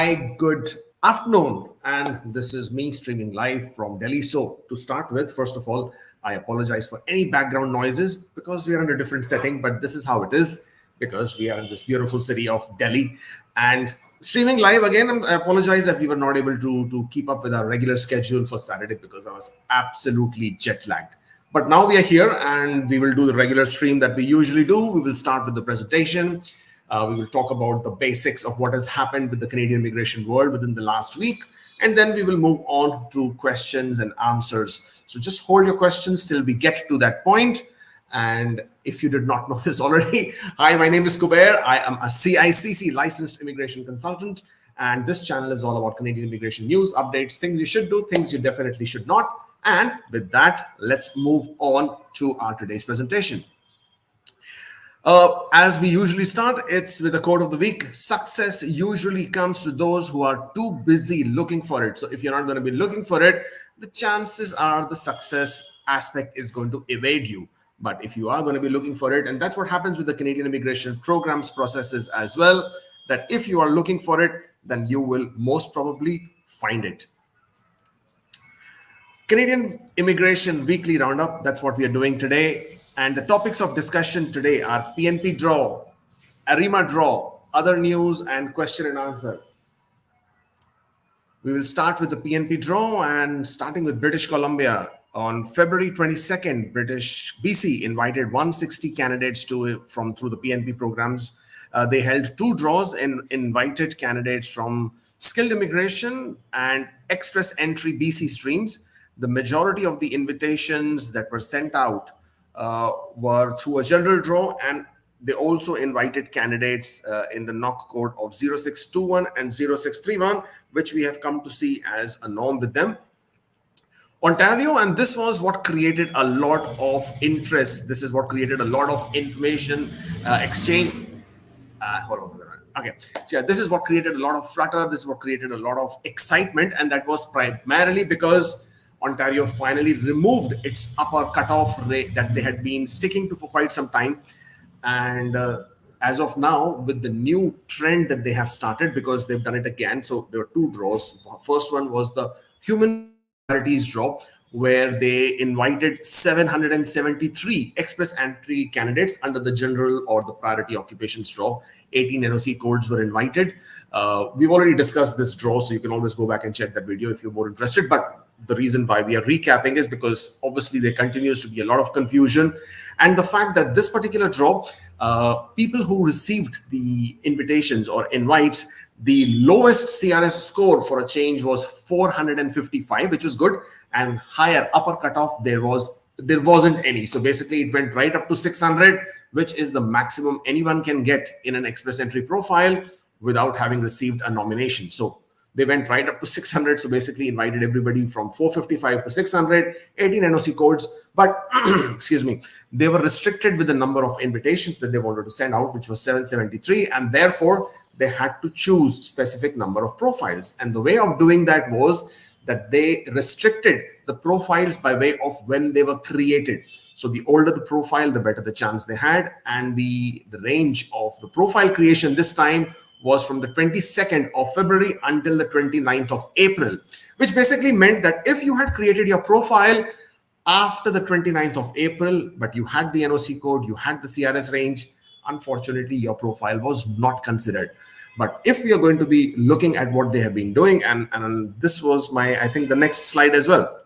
Hi, good afternoon. And this is me streaming live from Delhi. So, to start with, first of all, I apologize for any background noises because we are in a different setting, but this is how it is because we are in this beautiful city of Delhi. And streaming live again, I apologize that we were not able to keep up with our regular schedule for Saturday because I was absolutely jet lagged. But now we are here and we will do the regular stream that we usually do. We will start with the presentation. We will talk about the basics of what has happened with the Canadian immigration world within the last week. And then we will move on to questions and answers. So just hold your questions till we get to that point. And if you did not know this already, hi, my name is Kubeir. I am a CICC licensed immigration consultant. And this channel is all about Canadian immigration news, updates, things you should do, things you definitely should not. And with that, let's move on to our today's presentation. As we usually start, it's with a quote of the week. Success usually comes to those who are too busy looking for it. So if you're not going to be looking for it, the chances are the success aspect is going to evade you. But if you are going to be looking for it, and that's what happens with the Canadian immigration programs processes as well, that if you are looking for it, then you will most probably find it. Canadian Immigration Weekly Roundup, that's what we are doing today. And the topics of discussion today are PNP draw, ARIMA draw, other news, and question and answer. We will start with the PNP draw and starting with British Columbia. On February 22nd, BC invited 160 candidates through the PNP programs. They held two draws and invited candidates from skilled immigration and express entry BC streams. The majority of the invitations that were sent out were through a general draw, and they also invited candidates in the knock code of 0621 and 0631, which we have come to see as a norm with them. Ontario, and this was what created a lot of interest. This is what created a lot of information exchange. Hold on. Okay, so yeah, this is what created a lot of flutter. This is what created a lot of excitement, and that was primarily because Ontario finally removed its upper cutoff rate that they had been sticking to for quite some time. And as of now, with the new trend that they have started, because they've done it again, so there were two draws. First one was the human priorities draw, where they invited 773 express entry candidates under the general or the priority occupations draw. 18 NOC codes were invited. We've already discussed this draw, so you can always go back and check that video if you're more interested. But the reason why we are recapping is because obviously there continues to be a lot of confusion. And the fact that this particular draw, people who received the invitations or invites, the lowest CRS score for a change was 455, which was good, and higher upper cutoff there wasn't any. So basically it went right up to 600, which is the maximum anyone can get in an express entry profile without having received a nomination. So they went right up to 600. So basically invited everybody from 455 to 600, 18 NOC codes. But excuse me, they were restricted with the number of invitations that they wanted to send out, which was 773. And therefore, they had to choose specific number of profiles. And the way of doing that was that they restricted the profiles by way of when they were created. So the older the profile, the better the chance they had. And the range of the profile creation this time was from the 22nd of February until the 29th of April, which basically meant that if you had created your profile after the 29th of April, but you had the NOC code, you had the CRS range, unfortunately, your profile was not considered. But if we are going to be looking at what they have been doing, and this was I think the next slide as well.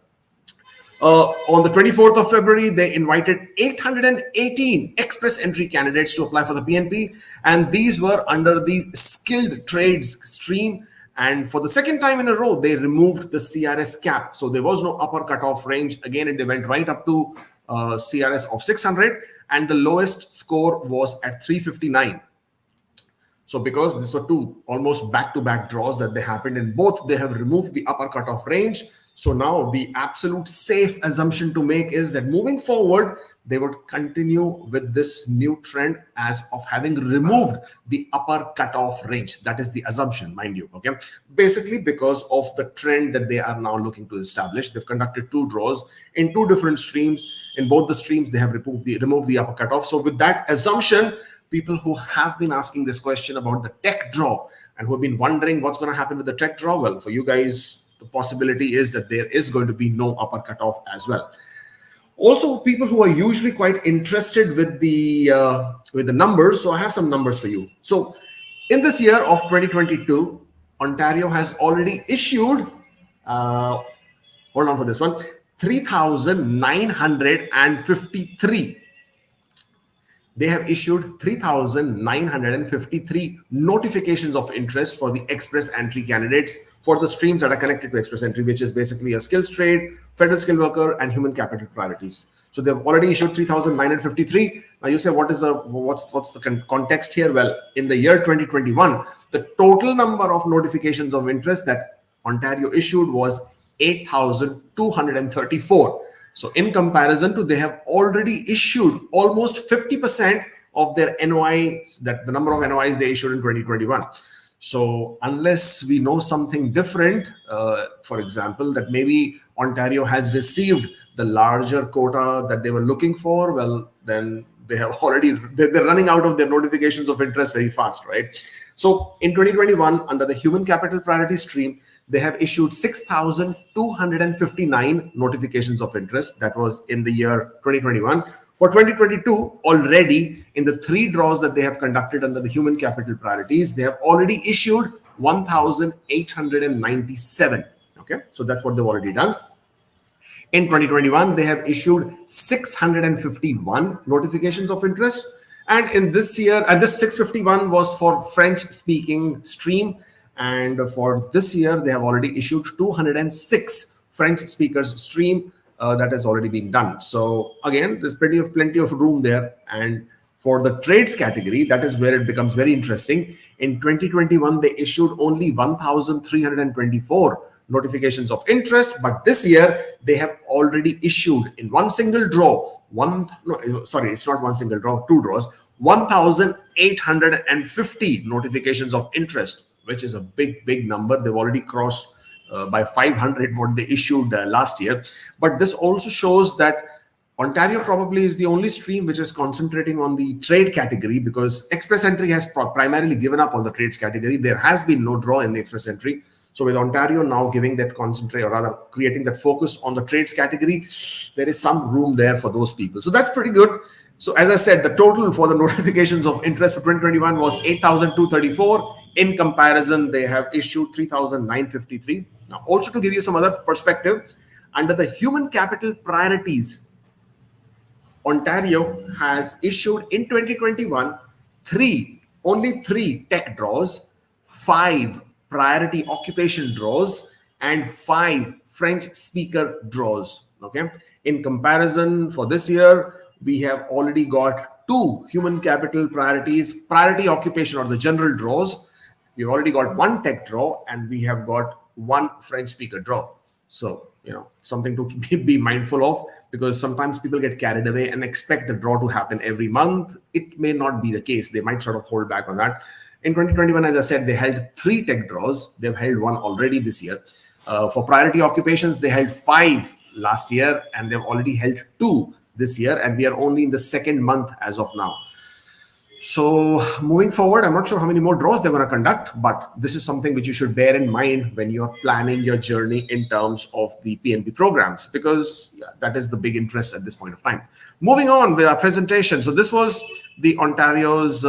On the 24th of February, they invited 818 express entry candidates to apply for the PNP, and these were under the skilled trades stream. And for the second time in a row, they removed the CRS cap. So there was no upper cutoff range. Again, it went right up to CRS of 600, and the lowest score was at 359. So because these were two almost back-to-back draws that they happened in both, they have removed the upper cutoff range. So now the absolute safe assumption to make is that moving forward, they would continue with this new trend as of having removed the upper cutoff range. That is the assumption, mind you. Okay, basically because of the trend that they are now looking to establish, they've conducted two draws in two different streams. In both the streams, they have removed the upper cutoff. So with that assumption, people who have been asking this question about the tech draw and who have been wondering what's going to happen with the tech draw, well, for you guys, the possibility is that there is going to be no upper cutoff as well. Also, people who are usually quite interested with the numbers, so I have some numbers for you. So, in this year of 2022, Ontario has already issued. Hold on for this one. 3,953. They have issued 3,953 notifications of interest for the express entry candidates for the streams that are connected to express entry, which is basically a skills trade, federal skilled worker, and human capital priorities. So they've already issued 3,953. Now you say, what's the context here? Well, in the year 2021, the total number of notifications of interest that Ontario issued was 8,234. So in comparison to, they have already issued almost 50% of their NOIs, that the number of NOIs they issued in 2021. So unless we know something different, for example, that maybe Ontario has received the larger quota that they were looking for, well, then they're running out of their notifications of interest very fast, right? So in 2021, under the human capital priority stream, they have issued 6,259 notifications of interest. That was in the year 2021. For 2022, already in the 3 draws that they have conducted under the human capital priorities, they have already issued 1,897. Okay, so that's what they've already done. In 2021, they have issued 651 notifications of interest. And in this year, and this 651 was for French-speaking stream. And for this year, they have already issued 206 French speakers stream that has already been done. So again, there's plenty of room there. And for the trades category, that is where it becomes very interesting. In 2021, they issued only 1,324 notifications of interest, but this year they have already issued in one single draw, it's not one single draw, 2 draws, 1,850 notifications of interest, which is a big number. They've already crossed by 500 what they issued last year. But this also shows that Ontario probably is the only stream which is concentrating on the trade category, because express entry has primarily given up on the trades category. There has been no draw in the express entry. So with Ontario now giving that concentrate, or rather creating that focus on the trades category, there is some room there for those people. So that's pretty good. So as I said, the total for the notifications of interest for 2021 was 8,234. In comparison, they have issued 3,953. Now, also to give you some other perspective, under the human capital priorities, Ontario has issued in 2021 only three tech draws, 5 priority occupation draws, and 5 French speaker draws. Okay. In comparison, for this year, we have already got 2 human capital priorities, priority occupation or the general draws. We've already got 1 tech draw, and we have got 1 French speaker draw. So, something to be mindful of, because sometimes people get carried away and expect the draw to happen every month. It may not be the case. They might sort of hold back on that. In 2021, as I said, they held 3 tech draws. They've held 1 already this year. For priority occupations, they held 5 last year, and they've already held 2 this year. And we are only in the 2nd month as of now. So moving forward, I'm not sure how many more draws they're going to conduct, but this is something which you should bear in mind when you're planning your journey in terms of the PNP programs, because that is the big interest at this point of time. Moving on with our presentation. So this was the Ontario's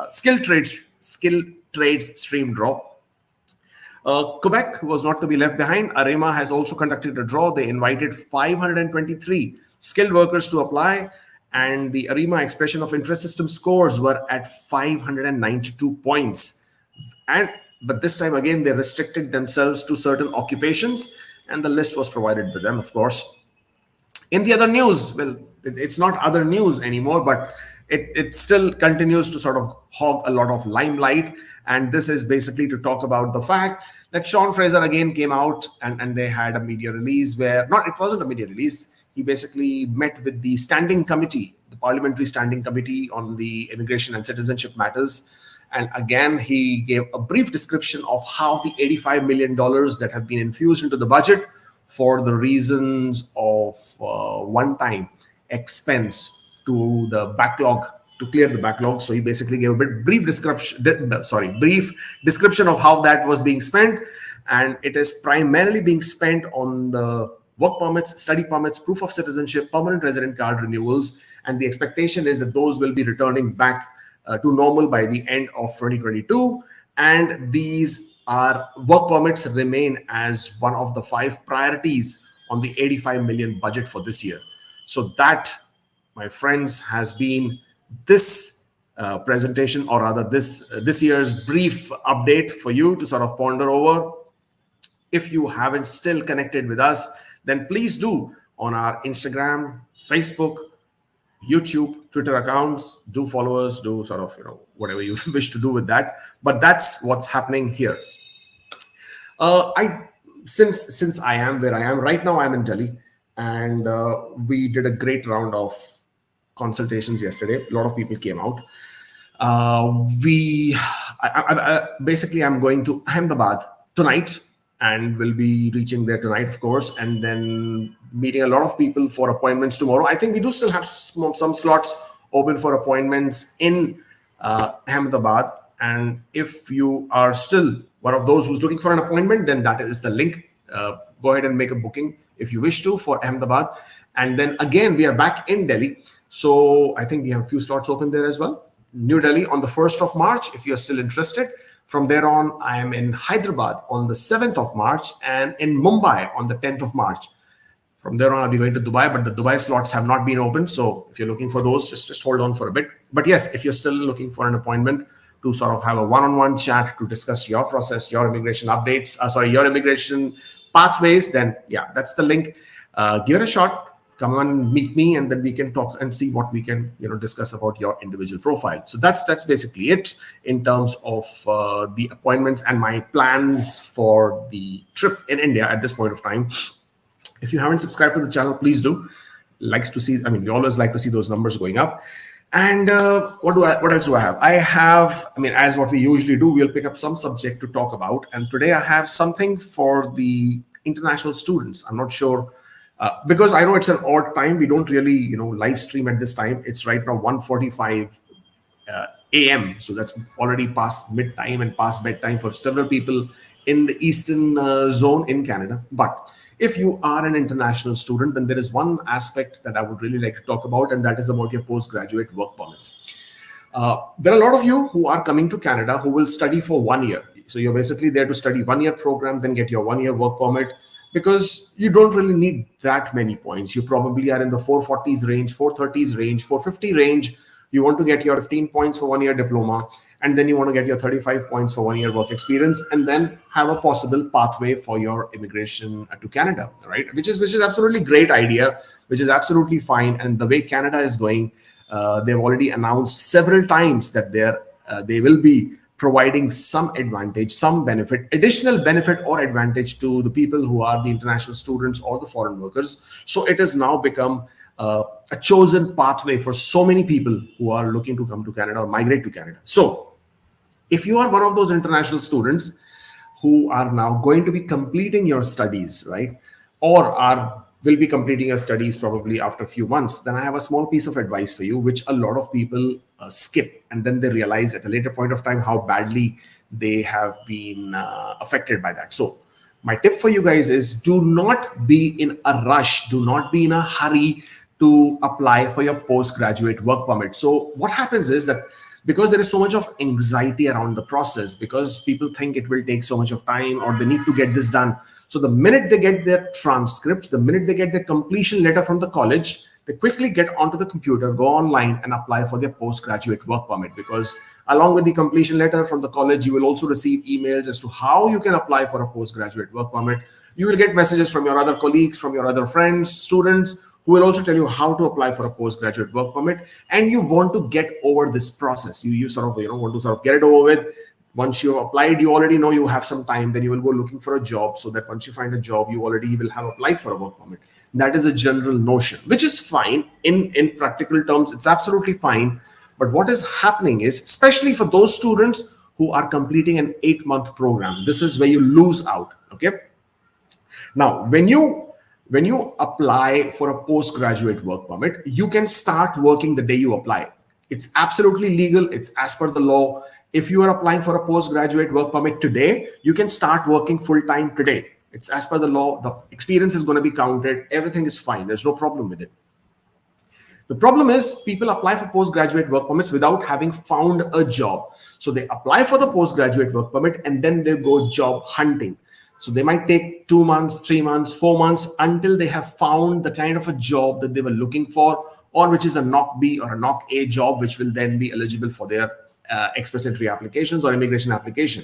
skill trades stream draw. Quebec was not to be left behind. Arima has also conducted a draw. They invited 523 skilled workers to apply. And the Arima expression of interest system scores were at 592 points. But this time again, they restricted themselves to certain occupations, and the list was provided to them, of course. In the other news, well, it's not other news anymore, but it still continues to sort of hog a lot of limelight. And this is basically to talk about the fact that Sean Fraser again came out and they had a media release where, it wasn't a media release. He basically met with the standing committee, the parliamentary standing committee on the immigration and citizenship matters. And again, he gave a brief description of how the $85 million that have been infused into the budget for the reasons of one-time expense to the backlog to clear the backlog. So he basically gave a brief description of how that was being spent, and it is primarily being spent on the work permits, study permits, proof of citizenship, permanent resident card renewals, and the expectation is that those will be returning back to normal by the end of 2022. And these are work permits remain as one of the 5 priorities on the 85 million budget for this year. So that, my friends, has been this presentation, or rather this year's brief update for you to sort of ponder over. If you haven't still connected with us, then please do on our Instagram, Facebook, YouTube, Twitter accounts. Do follow us, do sort of, whatever you wish to do with that. But that's what's happening here. Since I am where I am right now, I'm in Delhi, and we did a great round of consultations yesterday. A lot of people came out. Basically, I'm going to Ahmedabad tonight, and will be reaching there tonight, of course, and then meeting a lot of people for appointments tomorrow. I think we do still have some slots open for appointments in Ahmedabad. And if you are still one of those who's looking for an appointment, then that is the link. Go ahead and make a booking if you wish to for Ahmedabad. And then again, we are back in Delhi. So I think we have a few slots open there as well. New Delhi on the 1st of March, if you're still interested. From there on, I am in Hyderabad on the 7th of March and in Mumbai on the 10th of March. From there on, I'll be going to Dubai, but the Dubai slots have not been open. So if you're looking for those, just hold on for a bit. But yes, if you're still looking for an appointment to sort of have a one-on-one chat to discuss your process, your immigration updates, your immigration pathways, then yeah, that's the link. Give it a shot. Come on, meet me, and then we can talk and see what we can, discuss about your individual profile. So that's basically it in terms of the appointments and my plans for the trip in India at this point of time. If you haven't subscribed to the channel, please do. We always like to see those numbers going up. And what else do I have? As what we usually do, we'll pick up some subject to talk about. And today I have something for the international students. I'm not sure. Because I know it's an odd time, we don't really, live stream at this time. It's right now 1:45 a.m. So that's already past mid-time and past bedtime for several people in the Eastern zone in Canada. But if you are an international student, then there is one aspect that I would really like to talk about, and that is about your postgraduate work permits. There are a lot of you who are coming to Canada who will study for 1 year. So you're basically there to study 1 year program, then get your 1 year work permit, because you don't really need that many points. You probably are in the 440s range, 430s range, 450 range. You want to get your 15 points for 1 year diploma, and then you want to get your 35 points for 1 year work experience, and then have a possible pathway for your immigration to Canada, right? Which is absolutely great idea, which is absolutely fine. And the way Canada is going, they've already announced several times that they will be providing some advantage, some benefit, additional benefit or advantage to the people who are the international students or the foreign workers. So it has now become a chosen pathway for so many people who are looking to come to Canada or migrate to Canada. So if you are one of those international students who are now going to be completing your studies, right, or will be completing your studies probably after a few months, then I have a small piece of advice for you, which a lot of people skip, and then they realize at a later point of time how badly they have been affected by that. So my tip for you guys is, do not be in a rush, do not be in a hurry to apply for your postgraduate work permit. So what happens is that because there is so much of anxiety around the process, because people think it will take so much of time or they need to get this done. So the minute they get their transcripts, the minute they get their completion letter from the college, they quickly get onto the computer, go online and apply for their postgraduate work permit. Because along with the completion letter from the college, you will also receive emails as to how you can apply for a postgraduate work permit. You will get messages from your other colleagues, from your other friends, students, who will also tell you how to apply for a postgraduate work permit. And you want to get over this process. You sort of want to sort of get it over with. Once you have applied, you already know you have some time. Then you will go looking for a job, so that once you find a job, you already will have applied for a work permit. That is a general notion, which is fine in practical terms. It's absolutely fine. But what is happening is, especially for those students who are completing an 8-month program, this is where you lose out. Okay. Now, when you apply for a postgraduate work permit, you can start working the day you apply. It's absolutely legal. It's as per the law. If you are applying for a postgraduate work permit today, you can start working full time today. It's as per the law. The experience is going to be counted. Everything is fine. There's no problem with it. The problem is people apply for postgraduate work permits without having found a job. So they apply for the postgraduate work permit and then they go job hunting. So they might take 2 months, 3 months, 4 months until they have found the kind of a job that they were looking for, or which is a knock B or a knock A job, which will then be eligible for their express entry applications or immigration application.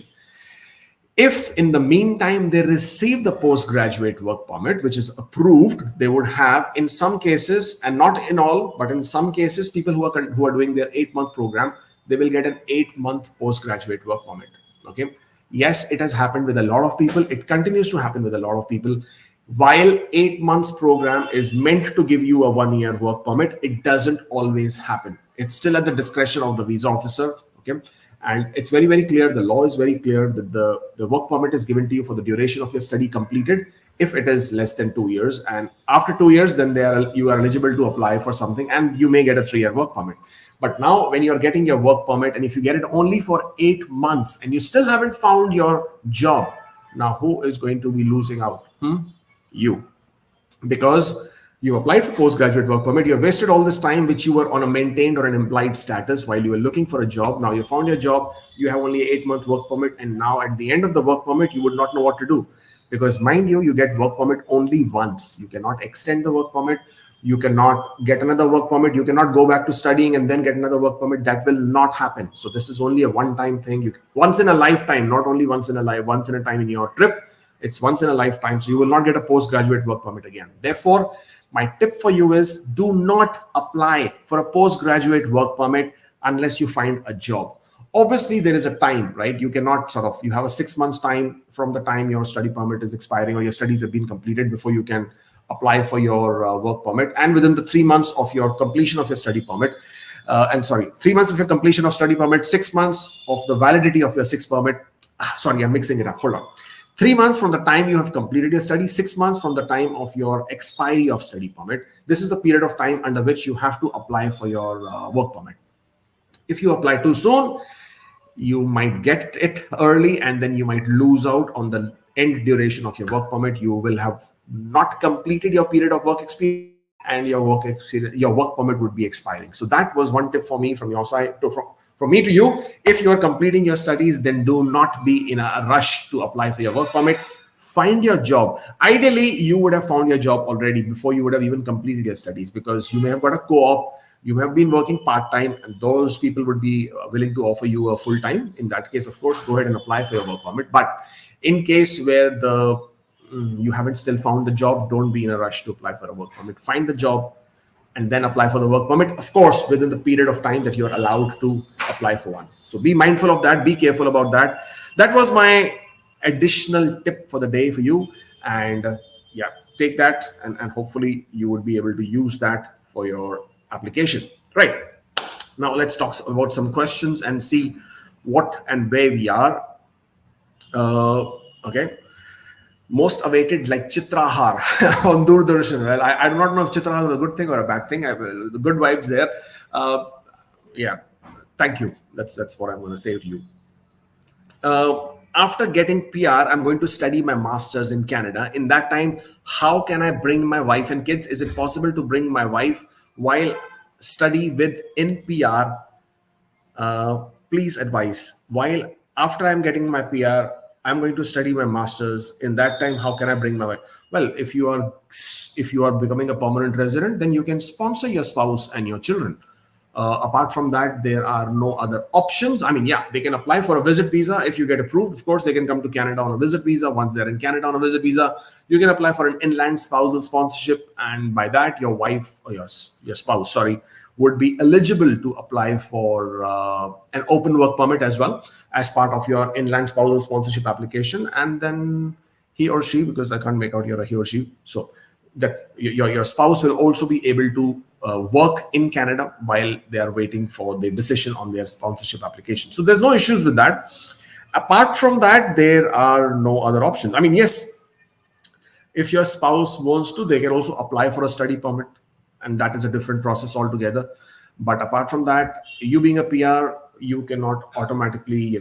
If in the meantime they receive the postgraduate work permit, which is approved, they would have, in some cases, and not in all, but in some cases, people who are doing their 8-month program, they will get an 8-month postgraduate work permit. Okay. Yes, it has happened with a lot of people. It continues to happen with a lot of people. While 8 months program is meant to give you a 1-year work permit, it doesn't always happen. It's still at the discretion of the visa officer. Okay. And it's very, very clear. The law is very clear that the work permit is given to you for the duration of your study completed if it is less than 2 years. And after 2 years, then you are eligible to apply for something and you may get a 3-year work permit. But now when you're getting your work permit and if you get it only for 8 months and you still haven't found your job, now who is going to be losing out? You. Because you applied for postgraduate work permit, you have wasted all this time which you were on a maintained or an implied status while you were looking for a job. Now you found your job, you have only 8-month work permit, and now at the end of the work permit, you would not know what to do. Because mind you get work permit only once. You cannot extend the work permit. You cannot get another work permit. You cannot go back to studying and then get another work permit. That will not happen. So this is only a one-time thing. Once in a lifetime, not only once in a time in your trip, it's once in a lifetime. So you will not get a postgraduate work permit again. Therefore, my tip for you is do not apply for a postgraduate work permit unless you find a job. Obviously, there is a time, right? You cannot you have a 6 months time from the time your study permit is expiring or your studies have been completed before you can apply for your work permit. And within the 3 months of your completion of your study permit, 3 months of your completion of study permit, 6 months of the validity of your 6 permit. Sorry, I'm mixing it up. Hold on. 3 months from the time you have completed your study, 6 months from the time of your expiry of study permit. This is the period of time under which you have to apply for your work permit. If you apply too soon, you might get it early and then you might lose out on the end duration of your work permit. You will have not completed your period of work experience and your work permit would be expiring. So that was one tip for me from your side, from me to you. If you are completing your studies, then do not be in a rush to apply for your work permit. Find your job. Ideally, you would have found your job already before you would have even completed your studies, because you may have got a co-op, you have been working part-time, and those people would be willing to offer you a full-time. In that case, of course, go ahead and apply for your work permit. But in case where you haven't still found the job, don't be in a rush to apply for a work permit. Find the job and then apply for the work permit, of course, within the period of time that you're allowed to apply for one. So be mindful of that. Be careful about that. That was my additional tip for the day for you. And take that and hopefully you would be able to use that for your application. Right. Now let's talk about some questions and see what and where we are. Okay. Most awaited, like Chitrahar on Doordarshan. Well, I do not know if Chitrahar is a good thing or a bad thing. The good vibes there. Thank you. That's what I'm going to say to you. After getting PR, I'm going to study my master's in Canada. In that time, how can I bring my wife and kids? Is it possible to bring my wife while study with in PR? Please advise. While after I'm getting my PR, I'm going to study my master's. In that time, how can I bring my wife? Well, if you are becoming a permanent resident, then you can sponsor your spouse and your children. Apart from that, there are no other options. I mean, they can apply for a visit visa. If you get approved, of course, they can come to Canada on a visit visa. Once they're in Canada on a visit visa, you can apply for an inland spousal sponsorship. And by that, your wife or your spouse, would be eligible to apply for an open work permit as well as part of your inland spousal sponsorship application. And then he or she, because I can't make out you're a he or she, so that your spouse will also be able to work in Canada while they are waiting for the decision on their sponsorship application. So there's no issues with that. Apart from that, there are no other options. I mean, yes, if your spouse wants to, they can also apply for a study permit, and that is a different process altogether. But apart from that, you being a PR, you cannot automatically,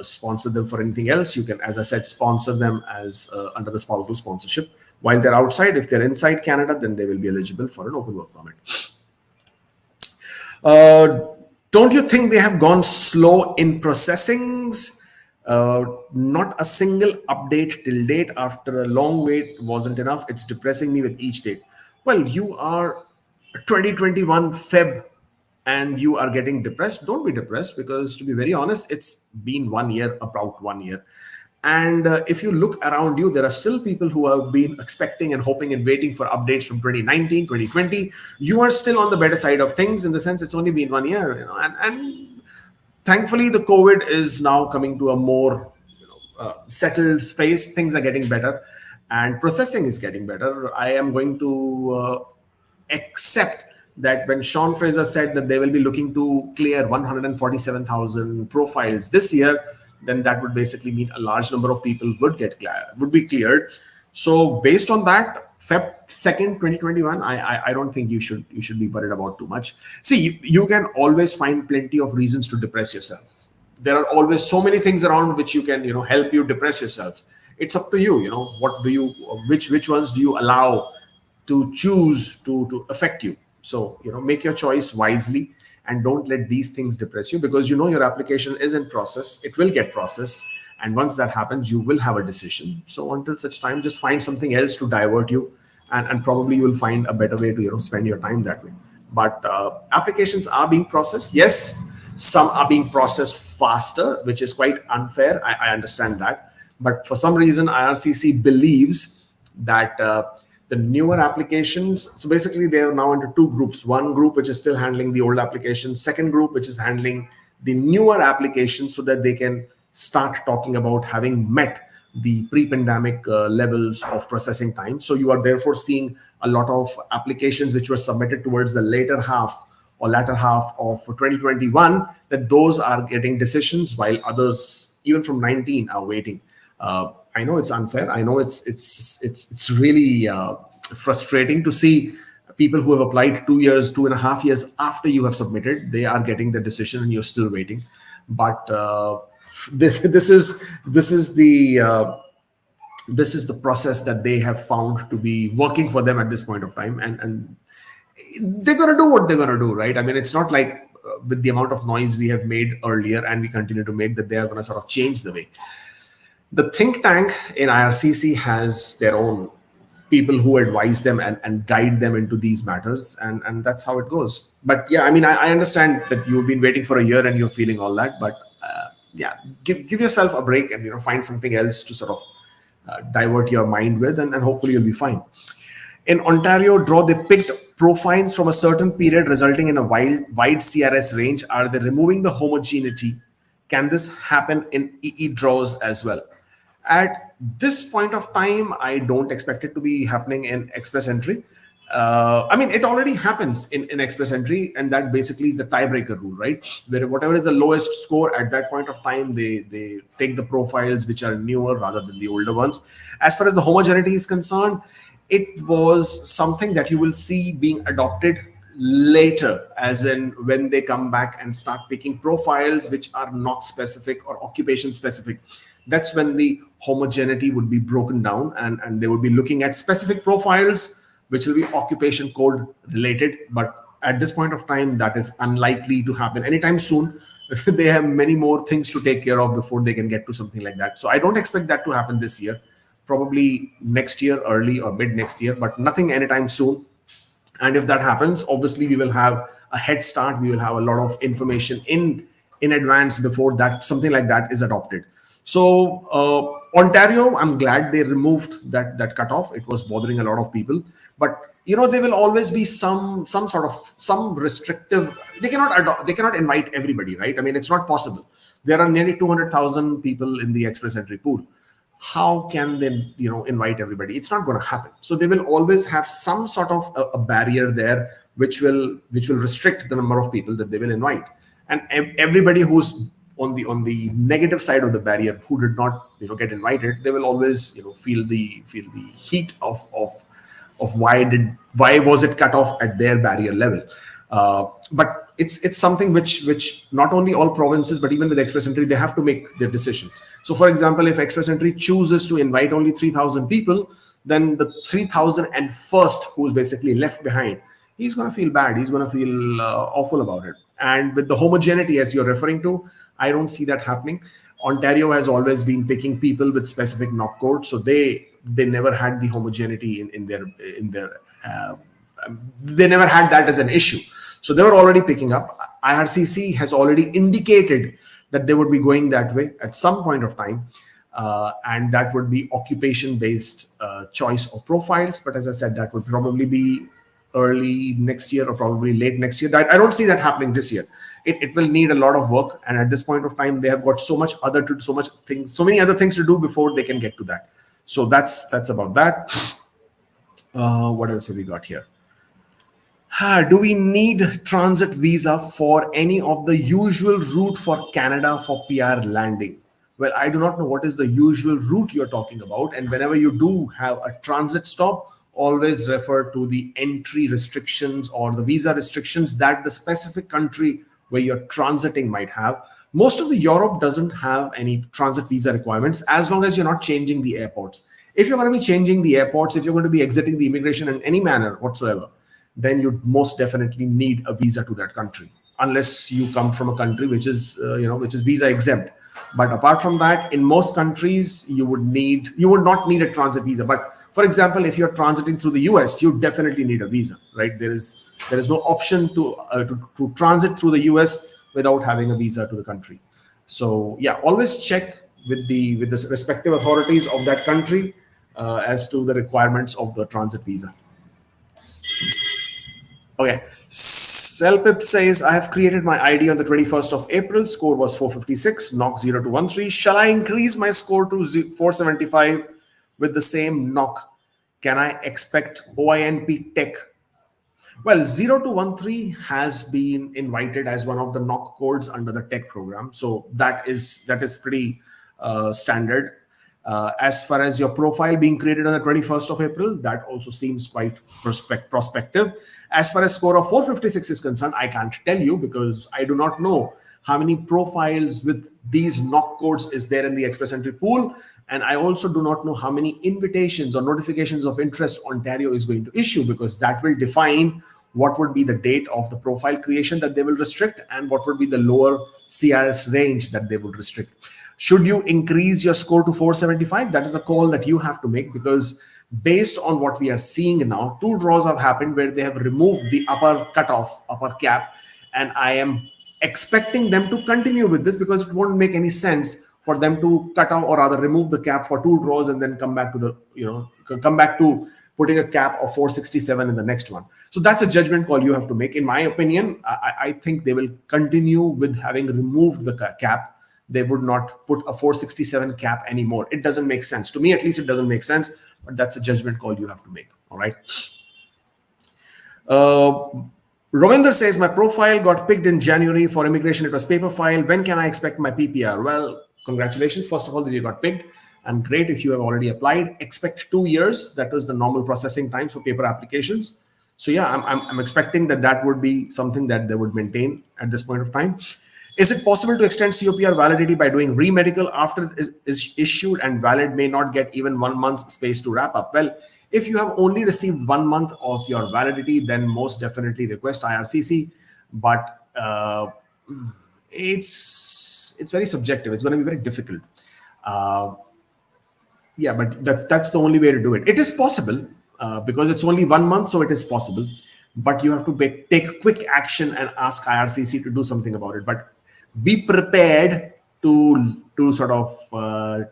sponsor them for anything else. You can, as I said, sponsor them as under the spousal sponsorship while they're outside. If they're inside Canada, then they will be eligible for an open work permit. Don't you think they have gone slow in processings? Not a single update till date. After a long wait wasn't enough. It's depressing me with each date. Well, you are 2021 Feb and you are getting depressed. Don't be depressed, because to be very honest, it's been 1 year, about 1 year. And if you look around you, there are still people who have been expecting and hoping and waiting for updates from 2019, 2020. You are still on the better side of things, in the sense it's only been 1 year, and thankfully the COVID is now coming to a more settled space. Things are getting better and processing is getting better. I am going to accept that when Sean Fraser said that they will be looking to clear 147,000 profiles this year, then that would basically mean a large number of people would be cleared. So based on that, Feb 2nd, 2021, I don't think you should be worried about too much. See, you can always find plenty of reasons to depress yourself. There are always so many things around which you can help you depress yourself. It's up to you. What do you which ones do you allow to choose to affect you? So make your choice wisely and don't let these things depress you, because your application is in process. It will get processed, and once that happens, you will have a decision. So until such time, just find something else to divert you, and probably you will find a better way to spend your time that way. But applications are being processed. Yes, some are being processed faster, which is quite unfair. I understand that, but for some reason IRCC believes that the newer applications, so basically they are now into two groups. One group which is still handling the old applications, second group which is handling the newer applications, so that they can start talking about having met the pre-pandemic levels of processing time. So you are therefore seeing a lot of applications which were submitted towards the latter half of 2021, that those are getting decisions, while others, even from 19, are waiting. I know it's unfair. I know it's really frustrating to see people who have applied 2.5 years after you have submitted. They are getting the decision and you're still waiting. But this is the process that they have found to be working for them at this point of time, and they're going to do what they're going to do, right? I mean, it's not like with the amount of noise we have made earlier and we continue to make, that they are going to sort of change the way. The think tank in IRCC has their own people who advise them and guide them into these matters, and that's how it goes. But yeah, I mean, I understand that you've been waiting for a year and you're feeling all that, but yeah, give yourself a break and find something else to sort of divert your mind with, and hopefully you'll be fine. In Ontario draw, they picked profiles from a certain period, resulting in a wide CRS range. Are they removing the homogeneity? Can this happen in EE draws as well? At this point of time, I don't expect it to be happening in Express Entry. I mean, it already happens in Express Entry, and that basically is the tiebreaker rule, right? Where whatever is the lowest score at that point of time, they take the profiles which are newer rather than the older ones. As far as the homogeneity is concerned, it was something that you will see being adopted later, as in when they come back and start picking profiles which are not specific or occupation specific. That's when the homogeneity would be broken down, and they would be looking at specific profiles which will be occupation code related. But at this point of time, that is unlikely to happen anytime soon. They have many more things to take care of before they can get to something like that. So I don't expect that to happen this year. Probably next year, early or mid next year, but nothing anytime soon. And if that happens, obviously we will have a head start. We will have a lot of information in advance before that something like that is adopted. So Ontario, I'm glad they removed that cutoff. It was bothering a lot of people, but there will always be some restrictive. They cannot invite everybody, right? I mean, it's not possible. There are nearly 200,000 people in the Express Entry pool. How can they invite everybody? It's not going to happen. So they will always have some sort of a barrier there which will restrict the number of people that they will invite. And everybody who's on the negative side of the barrier, who did not get invited, they will always feel the heat of why was it cut off at their barrier level. But it's something which not only all provinces but even with Express Entry they have to make their decision. So for example, if Express Entry chooses to invite only 3,000 people, then the 3,001st who's basically left behind, he's going to feel bad, he's going to feel awful about it. And with the homogeneity as you're referring to, I don't see that happening. Ontario has always been picking people with specific knock codes, so they never had the homogeneity in their they never had that as an issue. So they were already picking up. IRCC has already indicated that they would be going that way at some point of time, and that would be occupation-based choice of profiles. But as I said, that would probably be early next year or probably late next year. I don't see that happening this year. It will need a lot of work, and at this point of time, they have got so many other things to do before they can get to that. So that's about that. What else have we got here? Do we need transit visa for any of the usual route for Canada for PR landing? Well, I do not know what is the usual route you're talking about. And whenever you do have a transit stop, always refer to the entry restrictions or the visa restrictions that the specific country where you're transiting might have. Most of the Europe doesn't have any transit visa requirements as long as you're not changing the airports. If you're going to be changing the airports, if you're going to be exiting the immigration in any manner whatsoever, then you most definitely need a visa to that country, unless you come from a country which is which is visa exempt. But apart from that, in most countries you would not need a transit visa. But for example, if you're transiting through the US, you definitely need a visa, right? There is no option to transit through the US without having a visa to the country. So yeah, always check with the respective authorities of that country as to the requirements of the transit visa. Okay, Selpip says, I have created my ID on the 21st of April. Score was 456, knock 0 to 13. Shall I increase my score to 475 with the same knock? Can I expect OINP tech? Well, 0 to 13 has been invited as one of the knock codes under the tech program. So that is pretty standard. As far as your profile being created on the 21st of April, that also seems quite prospective. As far as score of 456 is concerned, I can't tell you because I do not know how many profiles with these knock codes is there in the Express Entry pool. And I also do not know how many invitations or notifications of interest Ontario is going to issue, because that will define what would be the date of the profile creation that they will restrict and what would be the lower CRS range that they will restrict. Should you increase your score to 475? That is a call that you have to make, because based on what we are seeing now, 2 draws have happened where they have removed the upper cutoff, upper cap, and I am expecting them to continue with this, because it won't make any sense for them to cut off or rather remove the cap for 2 draws and then come back to putting a cap of 467 in the next one. So that's a judgment call you have to make. In my opinion, I think they will continue with having removed the cap. They would not put a 467 cap anymore. It doesn't make sense. To me, at least, it doesn't make sense, but that's a judgment call you have to make. All right. Ravinder says, my profile got picked in January for immigration. It was paper file. When can I expect my PPR? Well, congratulations, first of all, that you got picked. And great if you have already applied. Expect 2 years. That is the normal processing time for paper applications. So yeah, I'm expecting that would be something that they would maintain at this point of time. Is it possible to extend COPR validity by doing re-medical after it is issued and valid may not get even 1 month's space to wrap up? Well, if you have only received 1 month of your validity, then most definitely request IRCC. But it's very subjective. It's going to be very difficult. Yeah, but that's the only way to do it. It is possible because it's only 1 month, so it is possible. But you have to take quick action and ask IRCC to do something about it. But be prepared to sort of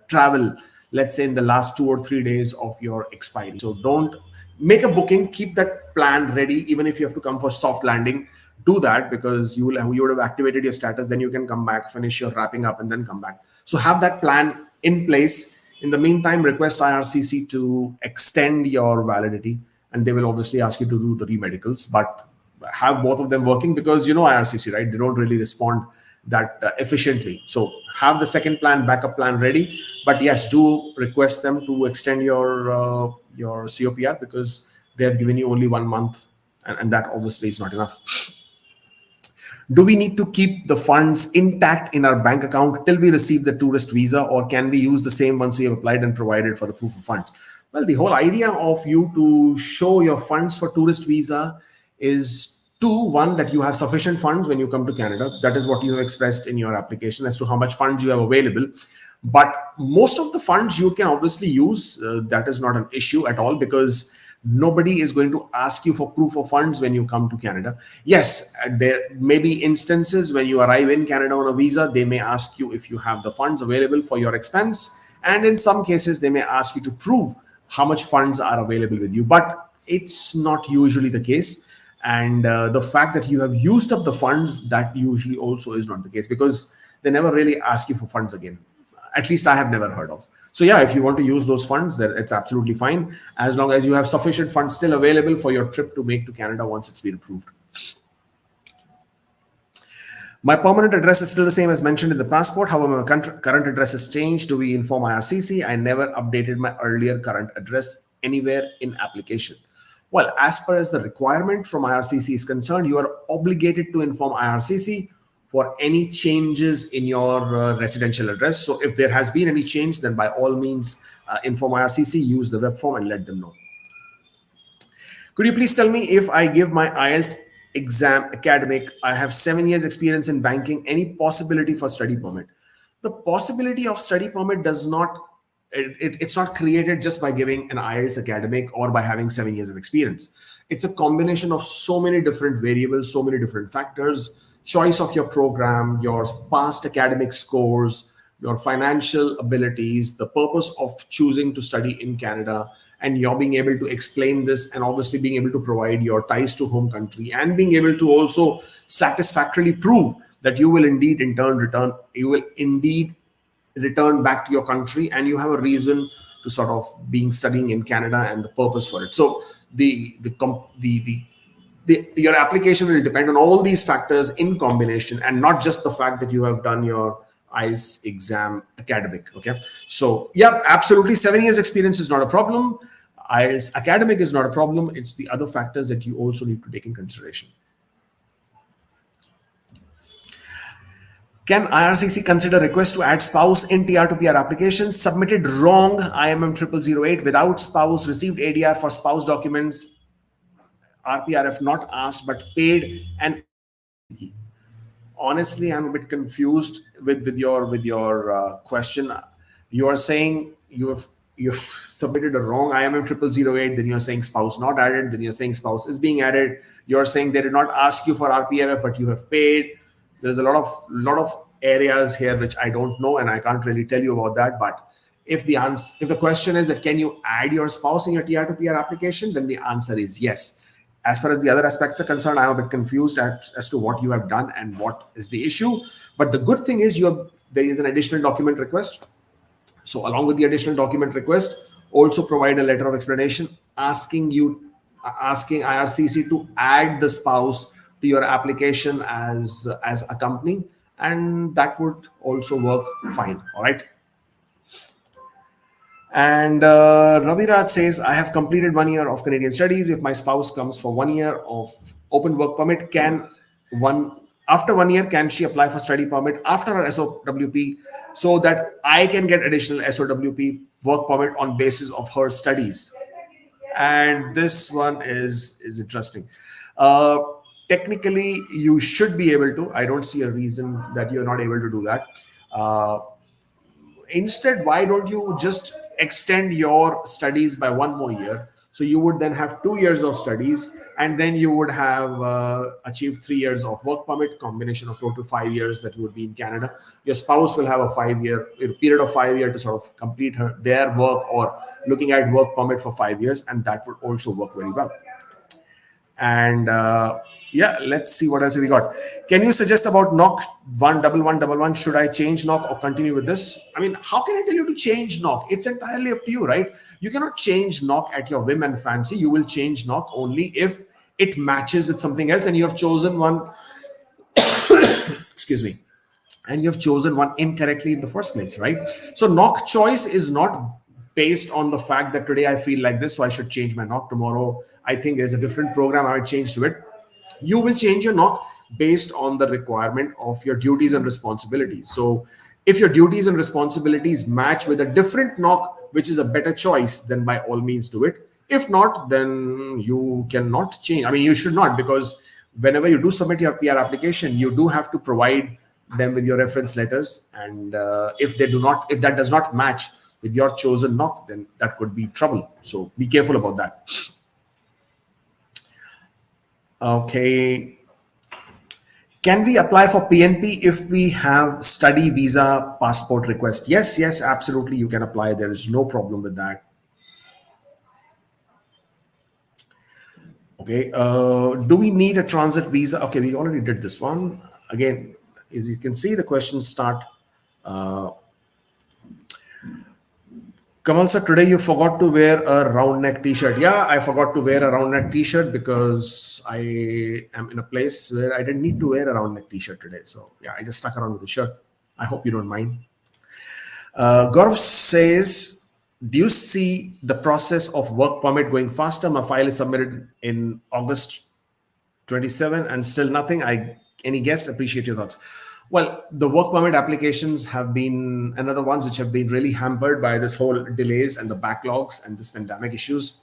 travel, let's say in the last 2 or 3 days of your expiry. So don't make a booking, keep that plan ready. Even if you have to come for soft landing, do that, because you would have activated your status, then you can come back, finish your wrapping up and then come back. So have that plan in place. In the meantime, request IRCC to extend your validity, and they will obviously ask you to do the re-medicals, but have both of them working, because IRCC, right? They don't really respond that efficiently. So have the second plan, backup plan ready. But yes, do request them to extend your COPR, because they have given you only 1 month, and that obviously is not enough. Do we need to keep the funds intact in our bank account till we receive the tourist visa, or can we use the same once we have applied and provided for the proof of funds? Well, the whole idea of you to show your funds for tourist visa is two: one, that you have sufficient funds when you come to Canada. That is what you have expressed in your application as to how much funds you have available. But most of the funds you can obviously use. That is not an issue at all, because nobody is going to ask you for proof of funds when you come to Canada. Yes, there may be instances when you arrive in Canada on a visa, they may ask you if you have the funds available for your expense. And in some cases, they may ask you to prove how much funds are available with you. But it's not usually the case. And the fact that you have used up the funds, that usually also is not the case, because they never really ask you for funds again. At least I have never heard of. So yeah, if you want to use those funds, then it's absolutely fine, as long as you have sufficient funds still available for your trip to make to Canada once it's been approved. My permanent address is still the same as mentioned in the passport. However, my current address has changed. Do we inform IRCC? I never updated my earlier current address anywhere in application. Well, as far as the requirement from IRCC is concerned, you are obligated to inform IRCC for any changes in your residential address. So if there has been any change, then by all means, inform IRCC, use the web form and let them know. Could you please tell me, if I give my Ielts exam academic, I have 7 years experience in banking, any possibility for study permit? The possibility of study permit does not, it's not created just by giving an Ielts academic or by having 7 years of experience. It's a combination of so many different variables, so many different factors: choice of your program, your past academic scores, your financial abilities, the purpose of choosing to study in Canada, and you're being able to explain this, and obviously being able to provide your ties to home country, and being able to also satisfactorily prove that you will indeed return back to your country, and you have a reason to sort of being studying in Canada and the purpose for it. So your application will depend on all these factors in combination, and not just the fact that you have done your Ielts exam academic. Okay, so yeah, absolutely, 7 years experience is not a problem. Ielts academic is not a problem. It's the other factors that you also need to take in consideration. Can IRCC consider request to add spouse in TR to PR application? Submitted wrong, IMM 0008, without spouse, received ADR for spouse documents, RPRF not asked but paid, and honestly, I'm a bit confused with your question. You are saying you've submitted a wrong IMM 0008, then you're saying spouse not added, then you're saying spouse is being added. You're saying they did not ask you for RPRF, but you have paid. There's a lot of areas here which I don't know, and I can't really tell you about that. But if the question is that can you add your spouse in your TR to PR application, then the answer is yes. As far as the other aspects are concerned, I'm a bit confused as to what you have done and what is the issue. But the good thing is there is an additional document request. So along with the additional document request, also provide a letter of explanation asking IRCC to add the spouse to your application as a company, and that would also work fine. All right. And Raviraj says, I have completed 1 year of Canadian studies. If my spouse comes for 1 year of open work permit, after 1 year, can she apply for study permit after her SOWP, so that I can get additional SOWP work permit on basis of her studies? And this one is interesting. Technically, you should be able to. I don't see a reason that you're not able to do that. Instead, why don't you just extend your studies by 1 more year? So you would then have 2 years of studies, and then you would have achieved 3 years of work permit, combination of total 5 years that you would be in Canada. Your spouse will have a 5-year period of 5 years to sort of complete their work, or looking at work permit for 5 years, and that would also work very well. And yeah, let's see what else we got. Can you suggest about knock 11111? Should I change knock or continue with this? I mean, how can I tell you to change knock? It's entirely up to you, right? You cannot change knock at your whim and fancy. You will change knock only if it matches with something else, and you have chosen one excuse me, and you have chosen one incorrectly in the first place, right? So knock choice is not based on the fact that today I feel like this, so I should change my knock. Tomorrow I think there's a different program, I might change to it. You will change your knock based on the requirement of your duties and responsibilities. So if your duties and responsibilities match with a different knock, which is a better choice, then by all means do it. If not, then you cannot change. I mean, you should not, because whenever you do submit your PR application, you do have to provide them with your reference letters. And if that does not match with your chosen knock, then that could be trouble. So be careful about that. Okay. Can we apply for PNP if we have study visa passport request? Yes, absolutely. You can apply. There is no problem with that. Okay. Do we need a transit visa? Okay, we already did this one. Again, as you can see, the questions start. Kamal sir, today you forgot to wear a round neck t-shirt. Yeah, I forgot to wear a round neck t-shirt because I am in a place where I didn't need to wear a round neck t-shirt today. So yeah, I just stuck around with the shirt. I hope you don't mind. Gaurav says, do you see the process of work permit going faster? My file is submitted in August 27 and still nothing. Any guess? Appreciate your thoughts. Well, the work permit applications have been another ones which have been really hampered by this whole delays and the backlogs and this pandemic issues.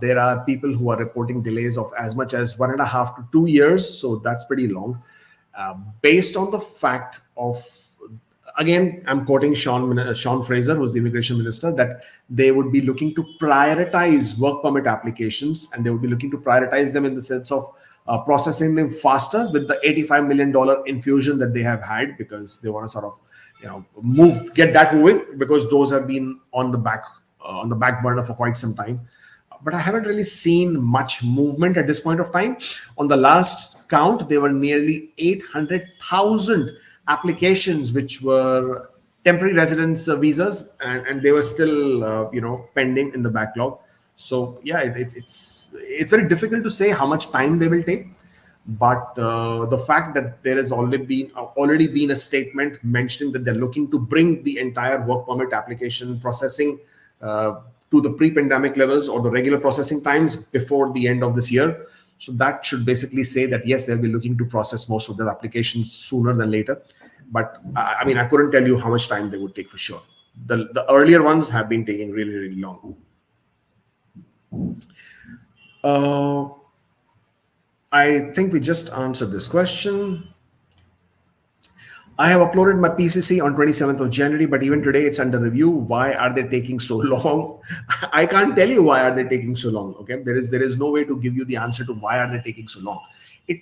There are people who are reporting delays of as much as 1.5 to 2 years. So that's pretty long. Based on the fact of, again, I'm quoting Sean Fraser, who's the immigration minister, that they would be looking to prioritize work permit applications, and they would be looking to prioritize them in the sense of processing them faster with the $85 million infusion that they have had, because they want to sort of, get that moving, because those have been on the back burner for quite some time. But I haven't really seen much movement at this point of time. On the last count, there were nearly 800,000 applications which were temporary residence visas, and they were still pending in the backlog. So yeah, it's very difficult to say how much time they will take, but the fact that there has already been a statement mentioning that they're looking to bring the entire work permit application processing to the pre-pandemic levels or the regular processing times before the end of this year. So that should basically say that yes, they'll be looking to process most of their applications sooner than later. But I mean, I couldn't tell you how much time they would take for sure. The earlier ones have been taking really, really long. I think we just answered this question. I have uploaded my PCC on 27th of January, but even today it's under review. Why are they taking so long? I can't tell you why are they taking so long. Okay, there is no way to give you the answer to why are they taking so long.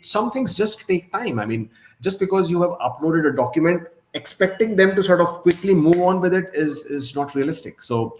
Some things just take time. I mean, just because you have uploaded a document, expecting them to sort of quickly move on with it is not realistic. So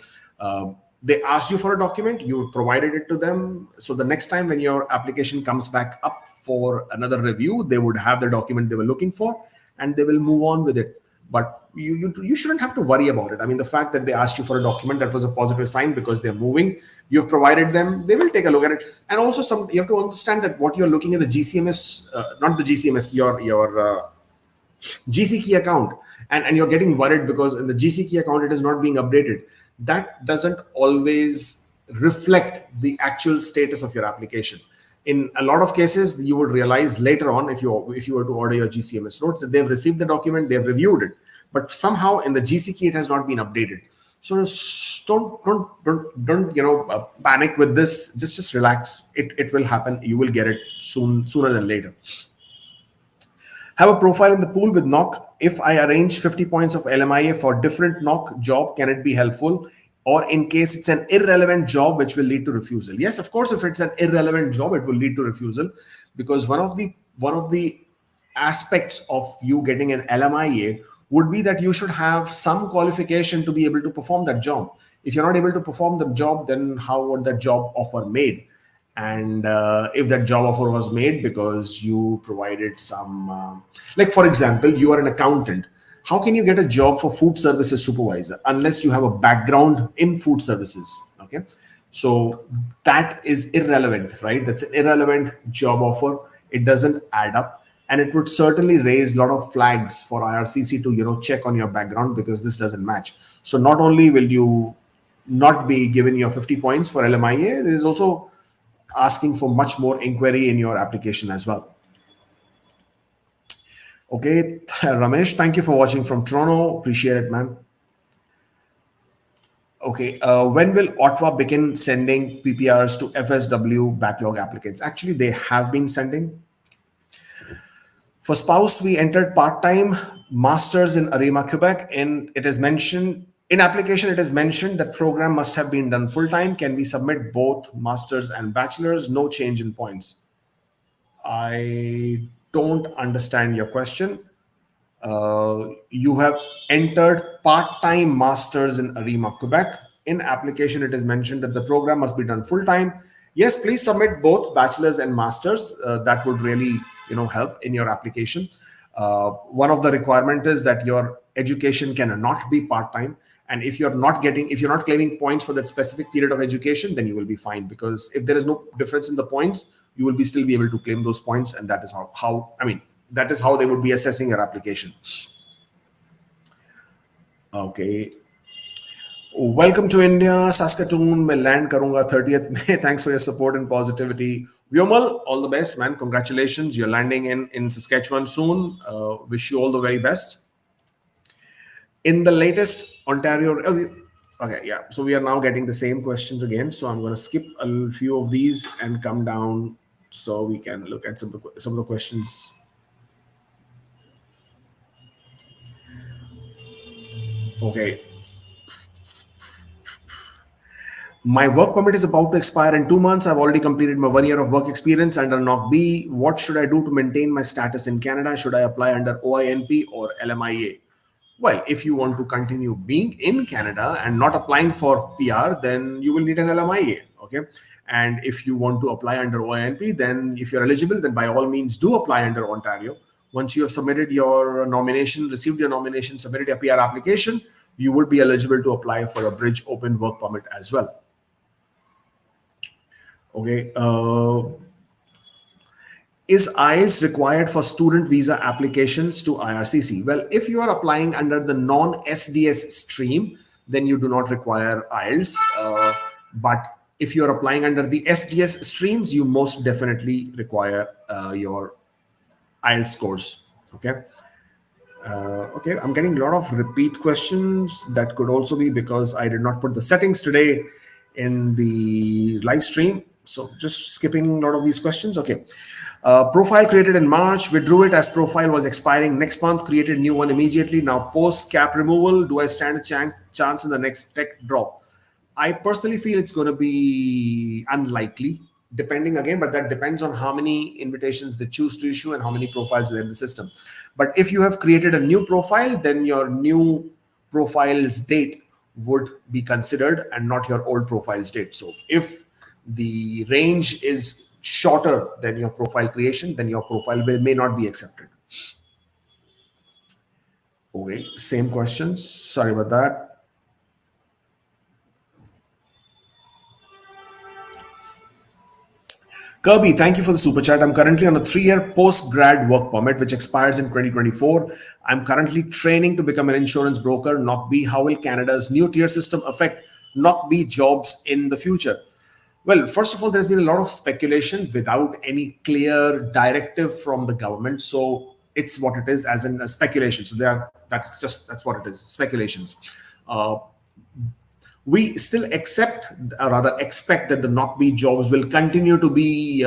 they asked you for a document, you provided it to them. So the next time when your application comes back up for another review, they would have the document they were looking for, and they will move on with it. But you shouldn't have to worry about it. I mean, the fact that they asked you for a document, that was a positive sign, because they're moving. You've provided them, they will take a look at it. And also you have to understand that what you're looking at the GCMS, not the GCMS, your GC key account, and you're getting worried because in the GC key account it is not being updated. That doesn't always reflect the actual status of your application. In a lot of cases, you would realize later on, if you were to order your GCMS notes, that they've received the document, they've reviewed it, but somehow in the GC key it has not been updated. So don't panic with this. Just relax. It will happen. You will get it sooner than later. Have a profile in the pool with knock. If I arrange 50 points of LMIA for different knock job, can it be helpful? Or in case it's an irrelevant job which will lead to refusal? Yes, of course, if it's an irrelevant job, it will lead to refusal, because one of the aspects of you getting an LMIA would be that you should have some qualification to be able to perform that job. If you're not able to perform the job, then how would that job offer made? And if that job offer was made because you provided some, like for example, you are an accountant. How can you get a job for food services supervisor unless you have a background in food services? Okay, so that is irrelevant, right? That's an irrelevant job offer. It doesn't add up, and it would certainly raise a lot of flags for IRCC to check on your background, because this doesn't match. So not only will you not be given your 50 points for LMIA, there is also asking for much more inquiry in your application as well. Okay, Ramesh, thank you for watching from Toronto. Appreciate it, man. Okay, when will Ottawa begin sending PPRs to FSW backlog applicants? Actually, they have been sending. For spouse, we entered part-time masters in Arima, Quebec, and it is mentioned in application. It is mentioned that program must have been done full-time. Can we submit both masters and bachelors? No change in points. I don't understand your question. You have entered part-time masters in Arima, Quebec. In application, it is mentioned that the program must be done full-time. Yes, please submit both bachelors and masters. That would really, help in your application. One of the requirement is that your education cannot be part-time. And if you're not claiming points for that specific period of education, then you will be fine. Because if there is no difference in the points, you will still be able to claim those points. And that is that is how they would be assessing your application. Okay. Welcome to India, Saskatoon. मैं land करूंगा 30th May. Thanks for your support and positivity. Vyomal, all the best, man. Congratulations. You're landing in Saskatchewan soon. Wish you all the very best. In the latest Ontario, okay, yeah. So we are now getting the same questions again. So I'm going to skip a few of these and come down so we can look at some of the questions. Okay. My work permit is about to expire in 2 months. I've already completed my 1 year of work experience under NOC B. What should I do to maintain my status in Canada? Should I apply under OINP or LMIA? Well, if you want to continue being in Canada and not applying for PR, then you will need an LMIA. Okay. And if you want to apply under OINP, then if you're eligible, then by all means do apply under Ontario. Once you have submitted your nomination, received your nomination, submitted your PR application, you would be eligible to apply for a bridge open work permit as well. Okay. Is Ielts required for student visa applications to IRCC? Well, if you are applying under the non-SDS stream, then you do not require Ielts. But if you are applying under the SDS streams, you most definitely require your Ielts scores. Okay. Okay, I'm getting a lot of repeat questions. That could also be because I did not put the settings today in the live stream. So just skipping a lot of these questions. Okay. Profile created in March, withdrew it as profile was expiring next month, created new one immediately. Now post cap removal, do I stand a chance in the next tech drop? I personally feel it's going to be unlikely, depending again, but that depends on how many invitations they choose to issue and how many profiles are in the system. But if you have created a new profile, then your new profile's date would be considered and not your old profile's date. So if the range is shorter than your profile creation, then your profile may not be accepted. Okay, same questions. Sorry about that. Kirby, thank you for the super chat. I'm currently on a 3-year post-grad work permit, which expires in 2024. I'm currently training to become an insurance broker. NOC B, how will Canada's new tier system affect NOC B jobs in the future? Well, first of all, there's been a lot of speculation without any clear directive from the government. So it's what it is, as in a speculation. So that's what it is, speculations. We still expect that the NOC B jobs will continue to be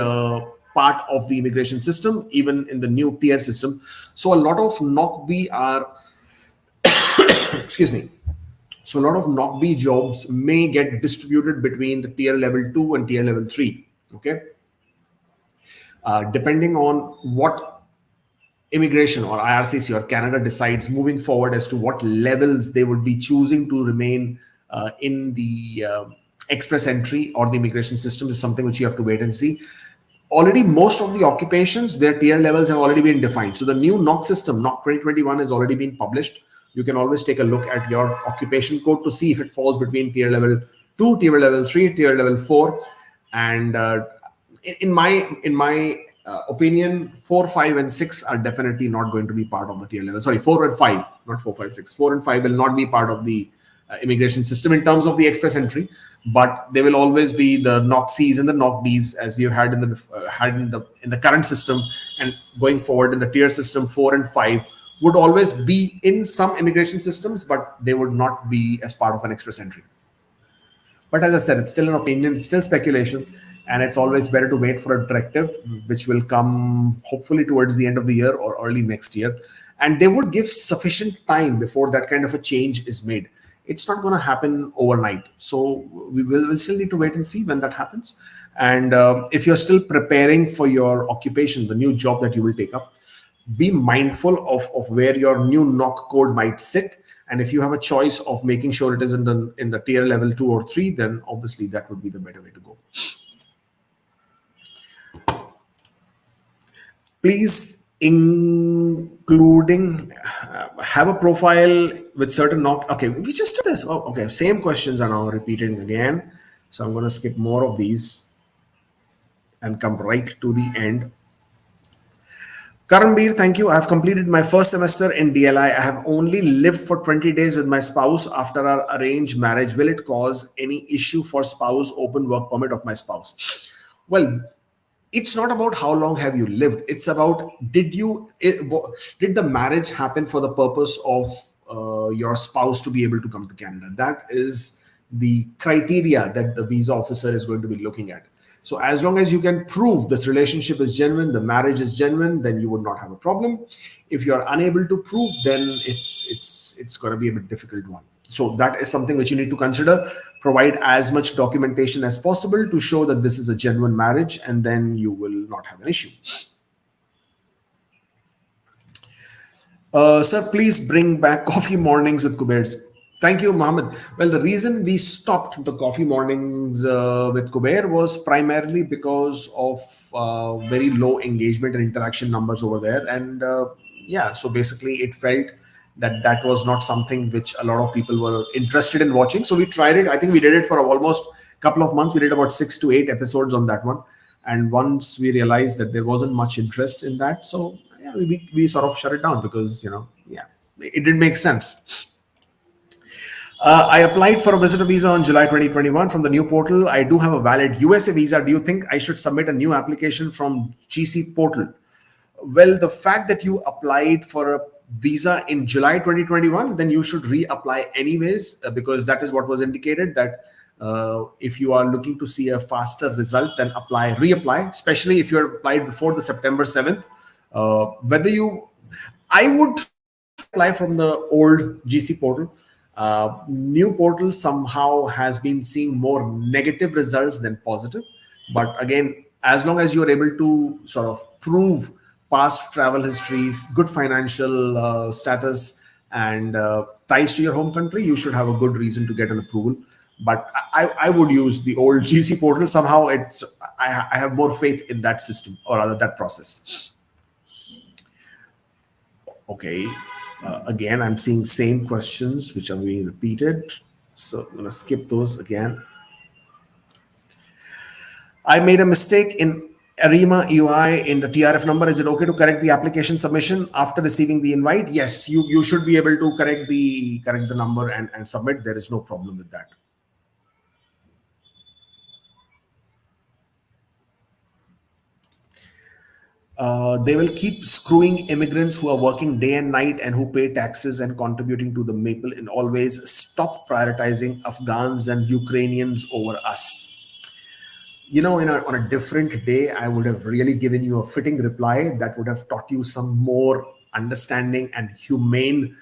part of the immigration system, even in the new tier system. So a lot of NOC B are, excuse me. So a lot of NOC B jobs may get distributed between the tier level 2 and tier level 3. Okay. Depending on what immigration or IRCC or Canada decides moving forward as to what levels they would be choosing to remain in the express entry or the immigration system is something which you have to wait and see. Already, most of the occupations, their tier levels have already been defined. So the new NOC system, NOC 2021, has already been published. You can always take a look at your occupation code to see if it falls between tier level 2, tier level 3, tier level 4. And in my opinion, 4, 5, and 6 are definitely not going to be part of the tier level. Sorry, 4 and 5, not 4, 5, 6. 4 and 5 will not be part of the immigration system in terms of the express entry, but there will always be the knock Cs and the knock Ds as we have had in the current system, and going forward in the tier system 4 and 5 would always be in some immigration systems, but they would not be as part of an express entry. But as I said, it's still an opinion, it's still speculation, and it's always better to wait for a directive which will come hopefully towards the end of the year or early next year. And they would give sufficient time before that kind of a change is made. It's not going to happen overnight. So we'll still need to wait and see when that happens. And if you're still preparing for your occupation, the new job that you will take up, be mindful of where your new knock code might sit. And if you have a choice of making sure it is in the tier level 2 or 3, then obviously that would be the better way to go. Please, including have a profile with certain knock. Okay, we just did this. Oh, okay. Same questions are now repeating again. So I'm going to skip more of these and come right to the end. Karanbir, thank you. I have completed my first semester in DLI. I have only lived for 20 days with my spouse after our arranged marriage. Will it cause any issue for spouse open work permit of my spouse? Well, it's not about how long have you lived. It's about did the marriage happen for the purpose of your spouse to be able to come to Canada? That is the criteria that the visa officer is going to be looking at. So as long as you can prove this relationship is genuine, the marriage is genuine, then you would not have a problem. If you are unable to prove, then it's going to be a bit difficult one. So that is something which you need to consider. Provide as much documentation as possible to show that this is a genuine marriage, and then you will not have an issue. Sir, please bring back coffee mornings with Kubeir. Thank you, Mohammed. Well, the reason we stopped the coffee mornings with Kubeir was primarily because of very low engagement and interaction numbers over there. And yeah, so basically it felt that was not something which a lot of people were interested in watching. So we tried it. I think we did it for almost a couple of months. We did about 6 to 8 episodes on that one. And once we realized that there wasn't much interest in that, so yeah, we sort of shut it down because, yeah, it didn't make sense. I applied for a visitor visa on July 2021 from the new portal. I do have a valid USA visa. Do you think I should submit a new application from GC portal? Well, the fact that you applied for a visa in July 2021, then you should reapply anyways, because that is what was indicated, that if you are looking to see a faster result, then reapply, especially if you applied before the September 7th. I would apply from the old GC portal. New portal somehow has been seeing more negative results than positive. But again, as long as you're able to sort of prove past travel histories, good financial status, and ties to your home country, you should have a good reason to get an approval. But I would use the old GC portal. Somehow I have more faith in that system, or rather that process. Okay. Again, I'm seeing same questions which are being repeated. So I'm going to skip those again. I made a mistake in ARIMA UI in the TRF number. Is it okay to correct the application submission after receiving the invite? Yes, you should be able to correct the number and submit. There is no problem with that. They will keep screwing immigrants who are working day and night and who pay taxes and contributing to the maple, and always stop prioritizing Afghans and Ukrainians over us. On a different day, I would have really given you a fitting reply that would have taught you some more understanding and humane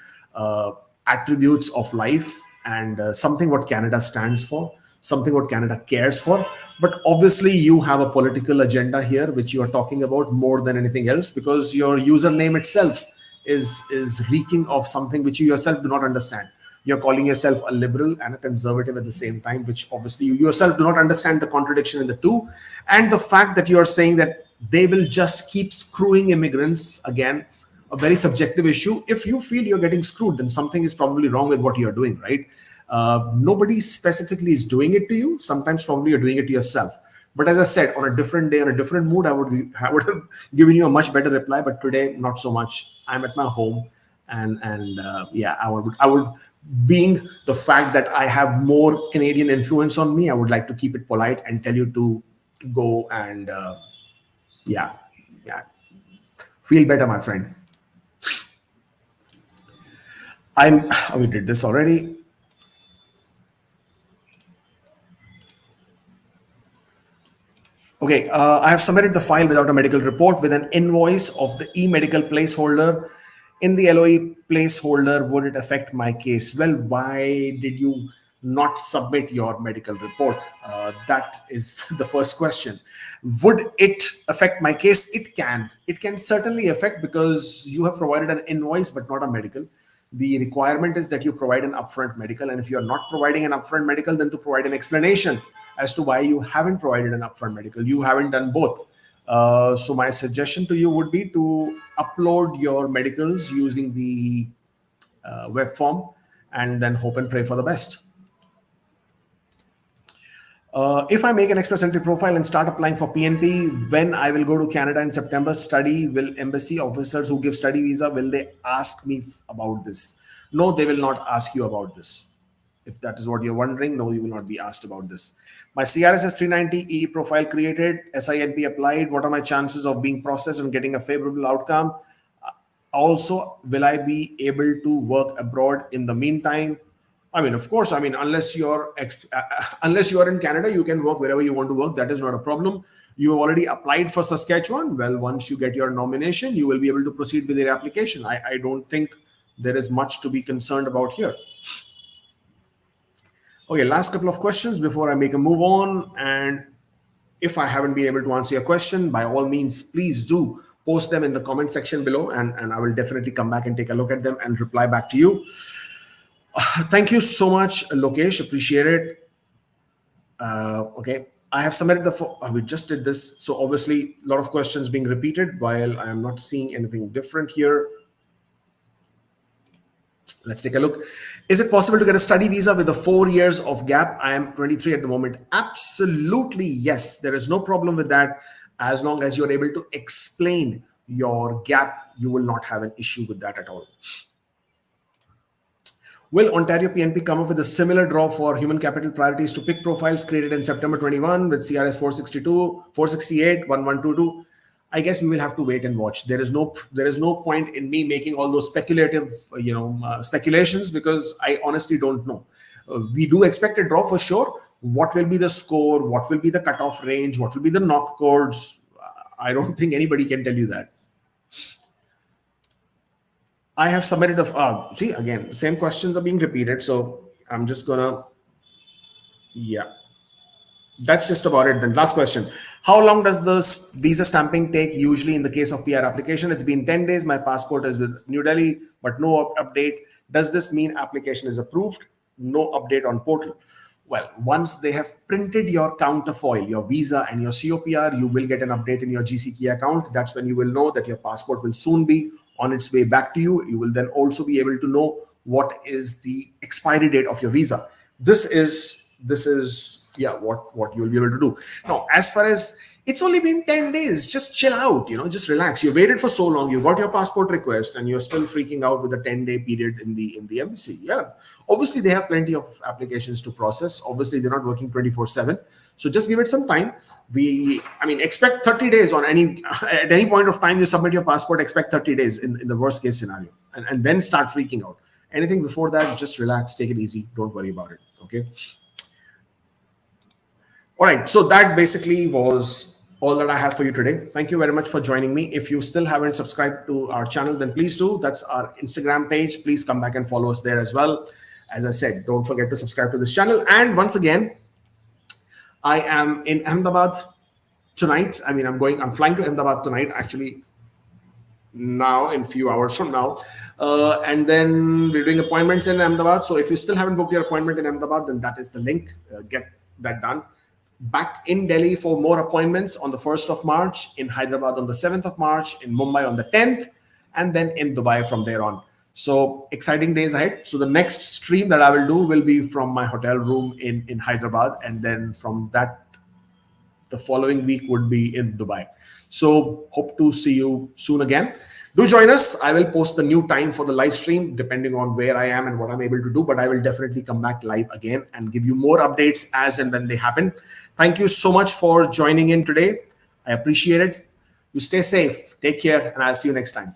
attributes of life, and something what Canada stands for, something what Canada cares for. But obviously you have a political agenda here, which you are talking about more than anything else, because your username itself is reeking of something which you yourself do not understand. You're calling yourself a liberal and a conservative at the same time, which obviously you yourself do not understand the contradiction in the two. And the fact that you are saying that they will just keep screwing immigrants, again, a very subjective issue. If you feel you're getting screwed, then something is probably wrong with what you're doing, right? Nobody specifically is doing it to you. Sometimes probably you're doing it to yourself. But as I said, on a different day, on a different mood, I would have given you a much better reply. But today, not so much. I'm at my home, and yeah, I would being the fact that I have more Canadian influence on me, I would like to keep it polite and tell you to go and yeah, yeah, feel better, my friend. We did this already. Okay, I have submitted the file without a medical report with an invoice of the e-medical placeholder. In the LOE placeholder, would it affect my case? Well, why did you not submit your medical report? That is the first question. Would it affect my case? It can. It can certainly affect because you have provided an invoice but not a medical. The requirement is that you provide an upfront medical, and if you're not providing an upfront medical, then to provide an explanation as to why you haven't provided an upfront medical. You haven't done both. So my suggestion to you would be to upload your medicals using the web form and then hope and pray for the best. If I make an express entry profile and start applying for PNP, when I will go to Canada in September study, will embassy officers who give study visa, will they ask me about this? No, they will not ask you about this. If that is what you're wondering, no, you will not be asked about this. My CRSS 390 profile created, SINP applied. What are my chances of being processed and getting a favorable outcome? Also, will I be able to work abroad in the meantime? I mean, of course, I mean, unless you are in Canada, you can work wherever you want to work. That is not a problem. You have already applied for Saskatchewan. Well, once you get your nomination, you will be able to proceed with your application. I don't think there is much to be concerned about here. Okay, last couple of questions before I make a move on. And if I haven't been able to answer your question, by all means, please do post them in the comment section below, and I will definitely come back and take a look at them and reply back to you. Thank you so much, Lokesh. Appreciate it. Okay, I have submitted we just did this. So obviously, a lot of questions being repeated while I am not seeing anything different here. Let's take a look. Is it possible to get a study visa with a 4 years of gap? I am 23 at the moment. Absolutely, yes. There is no problem with that. As long as you're able to explain your gap, you will not have an issue with that at all. Will Ontario PNP come up with a similar draw for human capital priorities to pick profiles created in September 21 with CRS 462, 468, 1122? I guess we will have to wait and watch. There is no point in me making all those speculative, speculations, because I honestly don't know. We do expect a draw for sure. What will be the score? What will be the cutoff range? What will be the knock codes? I don't think anybody can tell you that. I have submitted see, again, same questions are being repeated. So I'm just gonna, yeah, that's just about it then. Last question. How long does the visa stamping take usually in the case of PR application? It's been 10 days. My passport is with New Delhi, but no update. Does this mean application is approved? No update on portal. Well, once they have printed your counterfoil, your visa and your COPR, you will get an update in your GCK account. That's when you will know that your passport will soon be on its way back to you. You will then also be able to know what is the expiry date of your visa. This is yeah, what you'll be able to do. Now, as far as it's only been 10 days, just chill out, just relax. You waited for so long, you got your passport request, and you're still freaking out with a 10-day period in the embassy. Yeah, obviously they have plenty of applications to process. Obviously they're not working 24/7, so just give it some time. Expect 30 days on at any point of time you submit your passport. Expect 30 days in the worst case scenario, and then start freaking out. Anything before that, just relax, take it easy, don't worry about it. Okay. All right, so that basically was all that I have for you today. Thank you very much for joining me. If you still haven't subscribed to our channel, then please do. That's our Instagram page. Please come back and follow us there as well. As I said, don't forget to subscribe to this channel. And once again, I am in Ahmedabad tonight. I'm flying to Ahmedabad tonight, actually, now in a few hours from now. And then we're doing appointments in Ahmedabad. So if you still haven't booked your appointment in Ahmedabad, then that is the link. Get that done. Back in Delhi for more appointments on the 1st of March, in Hyderabad on the 7th of March, in Mumbai on the 10th, and then in Dubai from there on. So exciting days ahead. So the next stream that I will do will be from my hotel room in Hyderabad. And then from that, the following week would be in Dubai. So hope to see you soon again. Do join us. I will post the new time for the live stream depending on where I am and what I'm able to do, but I will definitely come back live again and give you more updates as and when they happen. Thank you so much for joining in today. I appreciate it. You stay safe, take care, and I'll see you next time.